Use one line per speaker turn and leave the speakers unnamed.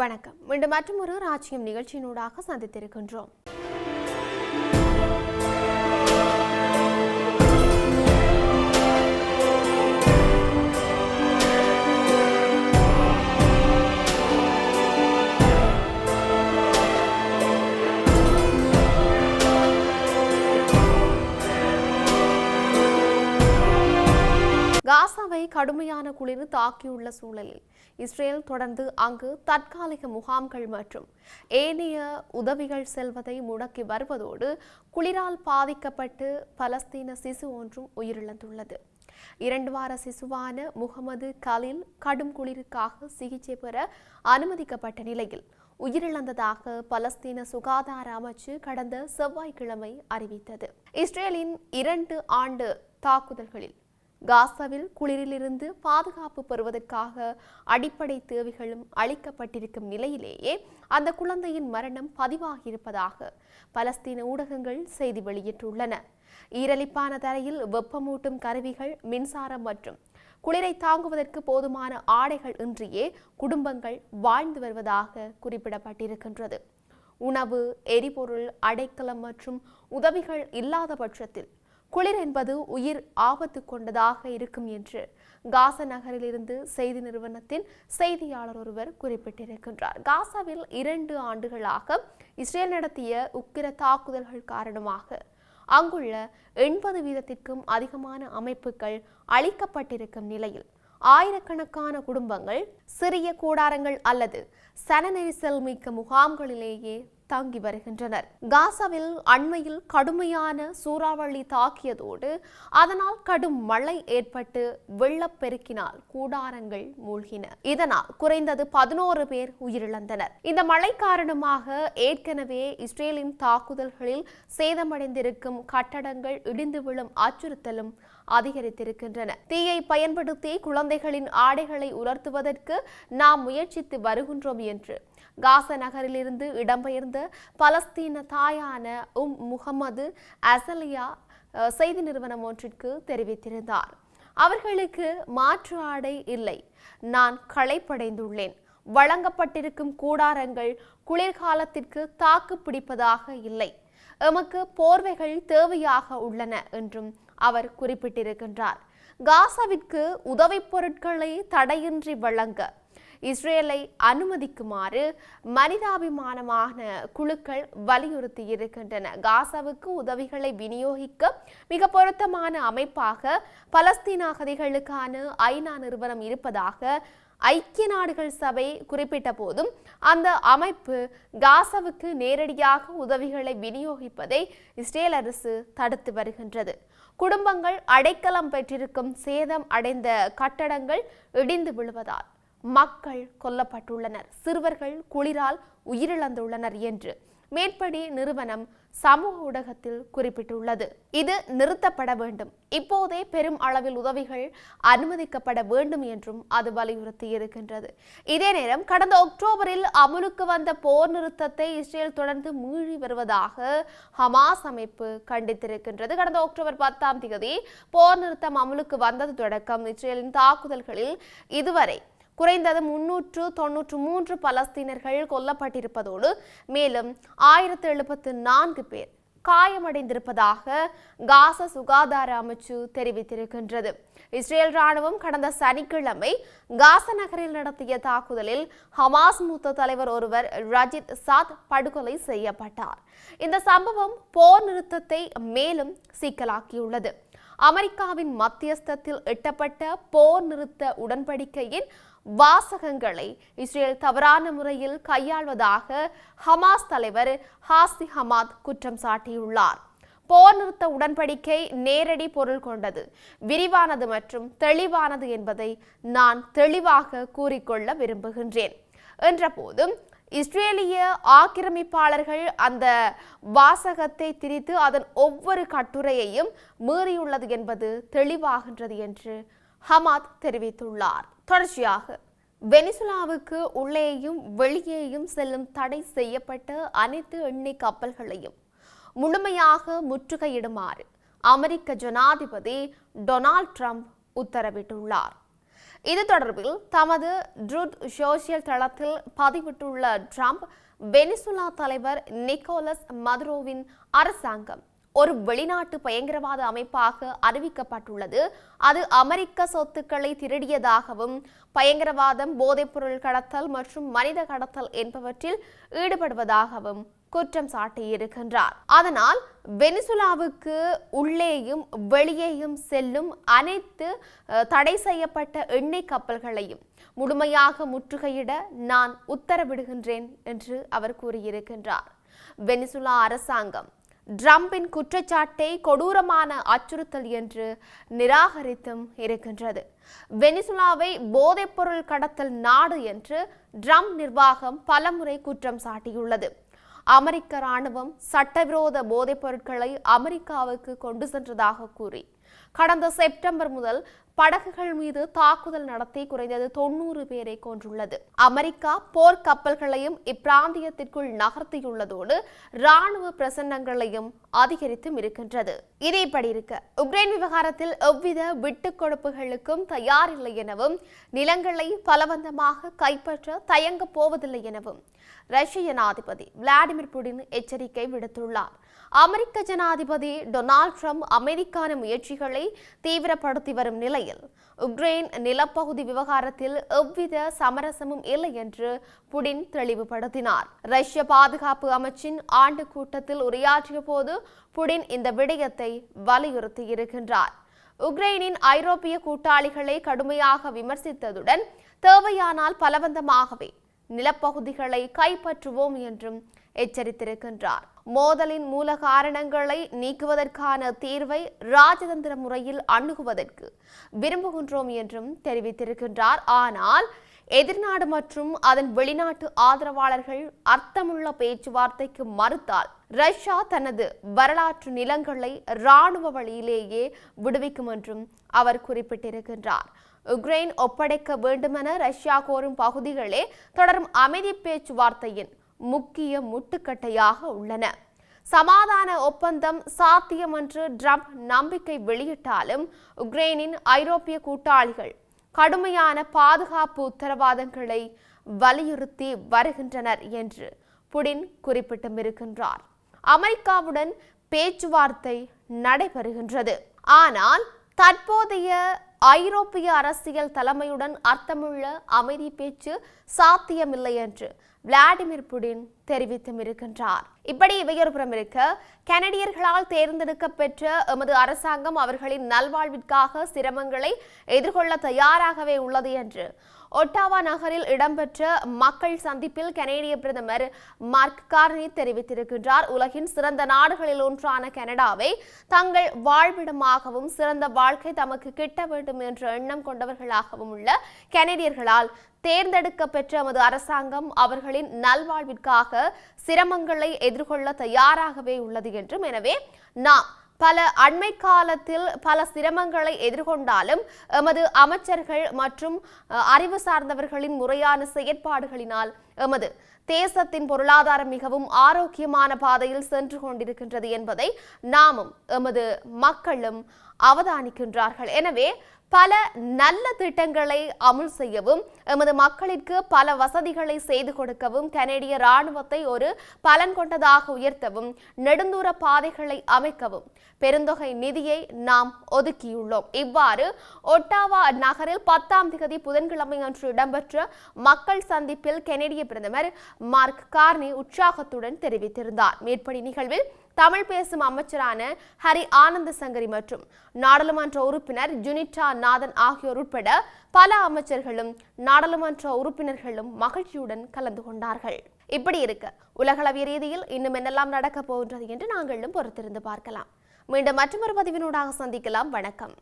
வணக்கம். மீண்டும் மற்றொரு ராஜ்யம் நிகழ்ச்சியினூடாக சந்தித்திருக்கின்றோம். காசாவை கடுமையான குளிர் தாக்கியுள்ள சூழலில் இஸ்ரேல் தொடர்ந்து அங்கு தற்காலிக முகாம்கள் மற்றும் ஏனைய உதவிகள் செல்வதை முடக்கி வருவதோடு குளிரால் பாதிக்கப்பட்டு பலஸ்தீன சிசு ஒன்றும் உயிரிழந்துள்ளது. 2 வார சிசுவான முகமது கலீல் கடும் குளிருக்காக சிகிச்சை பெற அனுமதிக்கப்பட்ட நிலையில் உயிரிழந்ததாக பலஸ்தீன சுகாதார அமைச்சு கடந்த செவ்வாய்க்கிழமை அறிவித்தது. இஸ்ரேலின் 2 ஆண்டு தாக்குதல்களில் காசாவில் குளிரிலிருந்து பாதுகாப்பு பெறுவதற்காக அடிப்படை தேவைகளும் அளிக்கப்பட்டிருக்கும் நிலையிலேயே அந்த குழந்தையின் மரணம் பதிவாகியிருப்பதாக பலஸ்தீன ஊடகங்கள் செய்தி வெளியிட்டுள்ளன. ஈரலிப்பான தரையில் வெப்பமூட்டும் கருவிகள், மின்சாரம் மற்றும் குளிரை தாங்குவதற்கு போதுமான ஆடைகள் இன்றியே குடும்பங்கள் வாழ்ந்து வருவதாக குறிப்பிடப்பட்டிருக்கின்றது. உணவு, எரிபொருள், அடைக்கலம் மற்றும் உதவிகள் இல்லாத பட்சத்தில் குளிர் என்பது உயிர் ஆபத்து கொண்டதாக இருக்கும் என்று காசா நகரிலிருந்து செய்தி நிறுவனத்தின் செய்தியாளர் ஒருவர் குறிப்பிட்டிருக்கின்றார். காசாவில் 2 ஆண்டுகளாக இஸ்ரேல் நடத்திய உக்கிர தாக்குதல்கள் காரணமாக அங்குள்ள 80% அதிகமான அமைப்புகள் அளிக்கப்பட்டிருக்கும் நிலையில் ஆயிரக்கணக்கான குடும்பங்கள் சிறிய கூடாரங்கள் அல்லது சன நெரிசல் மிக்க முகாம்களிலேயே தங்கி வருகின்றனர். காசாவில் அண்மையில் கடுமையான சூறாவளி தாக்கியதோடு அதனால் கடும் மழை ஏற்பட்டு வெள்ளப்பெருக்கினால் கூடாரங்கள் மூழ்கின. இதனால் குறைந்தது 11 பேர் உயிரிழந்தனர். இந்த மழை காரணமாக ஏற்கனவே இஸ்ரேலின் தாக்குதல்களில் சேதமடைந்திருக்கும் கட்டடங்கள் இடிந்து விழும் அச்சுறுத்தலும் அதிகரித்திருக்கின்றன. தீயை பயன்படுத்தி குழந்தைகளின் ஆடைகளை உலர்த்துவதற்கு நாம் முயற்சித்து வருகின்றோம் என்று காசா நகரிலிருந்து இடம்பெயர்ந்த பலஸ்தீன தாயான முகமது அசலியா செய்தி நிறுவனம் ஒன்றிற்கு தெரிவித்திருந்தார். அவர்களுக்கு மாற்று ஆடை இல்லை, நான் களைப்படைந்துள்ளேன். வழங்கப்பட்டிருக்கும் கூடாரங்கள் குளிர்காலத்திற்கு தாக்கு பிடிப்பதாக இல்லை. எமக்கு போர்வைகள் தேவையாக உள்ளன என்றும் அவர் குறிப்பிட்டிருக்கின்றார். காசாவிற்கு உதவிப் பொருட்களை தடையின்றி வழங்க இஸ்ரேலை அனுமதிக்குமாறு மனிதாபிமானமான குழுக்கள் வலியுறுத்தி இருக்கின்றன. காசாவுக்கு உதவிகளை விநியோகிக்க மிக பொருத்தமான அமைப்பாக பலஸ்தீன அகதிகளுக்கான ஐநா நிறுவனம் இருப்பதாக ஐக்கிய நாடுகள் சபை குறிப்பிட்ட போதும் அந்த அமைப்பு காசாவுக்கு நேரடியாக உதவிகளை விநியோகிப்பதை இஸ்ரேல் அரசு தடுத்து வருகின்றது. குடும்பங்கள் அடைக்கலம் பெற்றிருக்கும் சேதம் அடைந்த கட்டடங்கள் இடிந்து விழுவதால் மக்கள் கொல்லப்பட்டுள்ளனர், சிறுவர்கள் குளிரால் உயிரிழந்துள்ளனர் என்று மேற்படி நிறுவனம் சமூக ஊடகத்தில் குறிப்பிட்டுள்ளது. இது நிறுத்தப்பட வேண்டும், இப்போதே பெரும் அளவில் உதவிகள் அனுமதிக்கப்பட வேண்டும் என்றும் அது வலியுறுத்தி இருக்கின்றது. இதே நேரம் கடந்த அக்டோபரில் அமுலுக்கு வந்த போர் நிறுத்தத்தை இஸ்ரேல் தொடர்ந்து மீறி வருவதாக ஹமாஸ் அமைப்பு கண்டித்திருக்கின்றது. கடந்த அக்டோபர் 10ஆம் தேதி போர் நிறுத்தம் அமுலுக்கு வந்தது தொடக்கம் இஸ்ரேலின் தாக்குதல்களில் இதுவரை குறைந்தது 393 பலஸ்தீனர்கள் கொல்லப்பட்டிருப்பதோடு மேலும் 1074 பேர் காயமடைந்திருப்பதாக காசா சுகாதார அமைச்சு தெரிவித்திருக்கின்றது. இஸ்ரேல் ராணுவம் கடந்த சனிக்கிழமை காசா நகரில் நடத்திய தாக்குதலில் ஹமாஸ் மூத்த தலைவர் ஒருவர் ரஜித் சாத் படுகொலை செய்யப்பட்டார். இந்த சம்பவம் போர் நிறுத்தத்தை மேலும் சிக்கலாக்கியுள்ளது. அமெரிக்காவின் மத்தியஸ்தத்தில் எட்டப்பட்ட போர் நிறுத்த உடன்படிக்கையின் வாசகங்களை இஸ்ரேல் தவறான முறையில் கையாள்வதாக ஹமாஸ் தலைவர் ஹாசி ஹமாத் குற்றம் சாட்டியுள்ளார். போர் நிறுத்த உடன்படிக்கை நேரடி பொருள் கொண்டது, விரிவானது மற்றும் தெளிவானது என்பதை நான் தெளிவாக கூறிக்கொள்ள விரும்புகின்றேன் என்ற போதும் இஸ்ரேலிய ஆக்கிரமிப்பாளர்கள் அந்த வாசகத்தை திரித்து அதன் ஒவ்வொரு கட்டுரையையும் மீறியுள்ளது என்பது தெளிவாகின்றது என்று ஹமாத் தெரிவித்துள்ளார். தொடர்ச்சியாக வெனிசுலாவுக்கு உள்ளேயும் வெளியேயும் செல்லும் தடை செய்யப்பட்ட அனைத்து எண்ணெய் கப்பல்களையும் முழுமையாக முற்றுகையிடுமாறு அமெரிக்க ஜனாதிபதி டொனால்ட் ட்ரம்ப் உத்தரவிட்டுள்ளார். இது தொடர்பில் தமது ட்ரூத் சோசியல் தளத்தில் பதிவிட்டுள்ள ட்ரம்ப், வெனிசுலா தலைவர் நிக்கோலஸ் மதுரோவின் அரசாங்கம் ஒரு வெளிநாட்டு பயங்கரவாத அமைப்பாக அறிவிக்கப்பட்டுள்ளது. அது அமெரிக்க சொத்துக்களை திருடியதாகவும் பயங்கரவாதம், போதைப்பொருள் கடத்தல் மற்றும் மனித கடத்தல் என்பவற்றில் ஈடுபடுவதாகவும் குற்றம் சாட்டியிருக்கின்றார். அதனால் வெனிசுலாவுக்கு உள்ளேயும் வெளியேயும் செல்லும் அனைத்து தடை செய்யப்பட்ட எண்ணெய் கப்பல்களையும் முழுமையாக முற்றுகையிட நான் உத்தரவிடுகின்றேன் என்று அவர் கூறியிருக்கின்றார். வெனிசுலா அரசாங்கம் ட்ரம்பின் குற்றச்சாட்டை கொடூரமான அச்சுறுத்தல் என்று நிராகரித்தும் இருக்கின்றது. வெனிசுலாவை போதைப்பொருள் கடத்தல் நாடு என்று ட்ரம்ப் நிர்வாகம் பலமுறை குற்றம் சாட்டியுள்ளது. அமெரிக்க ராணுவம் சட்டவிரோத போதைப் பொருட்களை அமெரிக்காவுக்கு கொண்டு சென்றதாக கூறி கடந்த செப்டம்பர் முதல் படகுகள் மீது தாக்குதல் நடத்தி குறைந்தது 90 பேரை கொன்றுள்ளது. அமெரிக்கா போர் கப்பல்களையும் இப்பிராந்தியத்திற்குள் நகர்த்தியுள்ளதோடு ராணுவ பிரசன்னங்களையும் அதிகரித்தும் இருக்கின்றது. இது இப்படி இருக்க, உக்ரைன் விவகாரத்தில் எவ்வித விட்டுக் கொடுப்புகளுக்கும் தயாரில்லை எனவும் நிலங்களை பலவந்தமாக கைப்பற்ற தயங்கப் போவதில்லை எனவும் ரஷ்ய ஜனாதிபதி விளாடிமிர் புடின் எச்சரிக்கை விடுத்துள்ளார். அமெரிக்க ஜனாதிபதி டொனால்ட் ட்ரம்ப் அமைதிக்கான முயற்சிகளை தீவிரப்படுத்தி வரும் நிலையில் உக்ரைன் நிலப்பகுதி விவகாரத்தில் எவ்வித சமரசமும் இல்லை என்று புடின் தெளிவுபடுத்தினார். ரஷ்ய பாதுகாப்பு அமைச்சின் ஆண்டு கூட்டத்தில் உரையாற்றிய போது புடின் இந்த விடயத்தை வலியுறுத்தி இருக்கின்றார். உக்ரைனின் ஐரோப்பிய கூட்டாளிகளை கடுமையாக விமர்சித்ததுடன் தேவையானால் பலவந்தமாகவே நிலப்பகுதிகளை கைப்பற்றுவோம் என்றும் எச்சரித்திருக்கின்றார். மோதலின் மூல காரணங்களை நீக்குவதற்கான தீர்வை ராஜதந்திர முறையில் அணுகுவதற்கு விரும்புகின்றோம் என்றும் தெரிவித்திருக்கின்றார். ஆனால் எதிர்நாடு மற்றும் அதன் வெளிநாட்டு ஆதரவாளர்கள் அர்த்தமுள்ள பேச்சுவார்த்தைக்கு மறுத்தால் ரஷ்யா தனது வரலாற்று நிலங்களை இராணுவ வழியிலேயே விடுவிக்கும் என்றும் அவர் குறிப்பிட்டிருக்கின்றார். உக்ரைன் ஒப்படைக்க வேண்டுமென ரஷ்யா கோரும் பகுதிகளே தொடரும் அமைதி பேச்சுவார்த்தையின் முக்கிய முட்டுக்கட்டையாக உள்ளன. சமாதான ஒப்பந்தம் சாத்தியம் என்று ட்ரம்ப் நம்பிக்கை வெளியிட்டாலும் உக்ரைனின் ஐரோப்பிய கூட்டாளிகள் கடுமையான பாதுகாப்பு உத்தரவாதங்களை வலியுறுத்தி வருகின்றனர் என்று புடின் குறிப்பிட்டும் இருக்கின்றார். அமெரிக்காவுடன் பேச்சுவார்த்தை நடைபெறுகின்றது. ஆனால் தற்போதைய ஐரோப்பிய அரசியல் தலைமையுடன் அர்த்தமுள்ள அமைதி பேச்சு சாத்தியமில்லை என்று விளாடிமிர் புடின் தெரிவித்தும் இருக்கின்றார். இப்படி இவையொருபுறம் இருக்க, கனடியர்களால் தேர்ந்தெடுக்கப்பெற்ற எமது அரசாங்கம் அவர்களின் நல்வாழ்விற்காக சிரமங்களை எதிர்கொள்ள தயாராகவே உள்ளது என்று ஒட்டாவா நகரில் இடம்பெற்ற மக்கள் சந்திப்பில் கனேடிய பிரதமர் மார்க் கார்னி தெரிவித்திருக்கின்றார். உலகின் சிறந்த நாடுகளில் ஒன்றான கனடாவை தங்கள் வாழ்விடமாகவும் சிறந்த வாழ்க்கை தமக்கு கிட்ட வேண்டும் என்ற எண்ணம் கொண்டவர்களாகவும் உள்ள கனேடியர்களால் தேர்ந்தெடுக்க பெற்ற எமது அரசாங்கம் அவர்களின் நல்வாழ்விற்காக சிரமங்களை எதிர்கொள்ள தயாராகவே உள்ளது என்றும், எனவே நாம் பல அண்மை காலத்தில் பல சிரமங்களை எதிர்கொண்டாலும் எமது அமைச்சர்கள் மற்றும் அறிவு சார்ந்தவர்களின் முறையான செயற்பாடுகளினால் எமது தேசத்தின் பொருளாதாரம் மிகவும் ஆரோக்கியமான பாதையில் சென்று கொண்டிருக்கின்றது என்பதை நாமும் எமது மக்களும் அவதானிக்கின்றார்கள். எனவே பல நல்ல திட்டங்களை அமுல் செய்யவும் எமது மக்களுக்கு பல வசதிகளை செய்து கொடுக்கவும் கனேடிய இராணுவத்தை ஒரு பலன் கொண்டதாக உயர்த்தவும் நெடுந்தூர பாதைகளை அமைக்கவும் பெருந்தொகை நிதியை நாம் ஒதுக்கியுள்ளோம். இவ்வாறு ஒட்டாவா நகரில் 10ஆம் தேதி புதன்கிழமை அன்று இடம்பெற்ற மக்கள் சந்திப்பில் கனேடிய பிரதமர் மார்க் கார்னி உற்சாகத்துடன் தெரிவித்திருந்தார். மேற்படி நிகழ்வில் தமிழ் பேசும் அமைச்சரான ஹரி ஆனந்த சங்கரி மற்றும் நாடாளுமன்ற உறுப்பினர் ஜுனிட்டா நாதன் ஆகியோர் உட்பட பல அமைச்சர்களும் நாடாளுமன்ற உறுப்பினர்களும் மகிழ்ச்சியுடன் கலந்து கொண்டார்கள். இப்படி இருக்க உலகளவிய ரீதியில் இன்னும் என்னெல்லாம் நடக்கப் போகின்றது என்று நாங்களும் பொறுத்திருந்து பார்க்கலாம். மீண்டும் மற்றொரு பதிவினூடாக சந்திக்கலாம். வணக்கம்.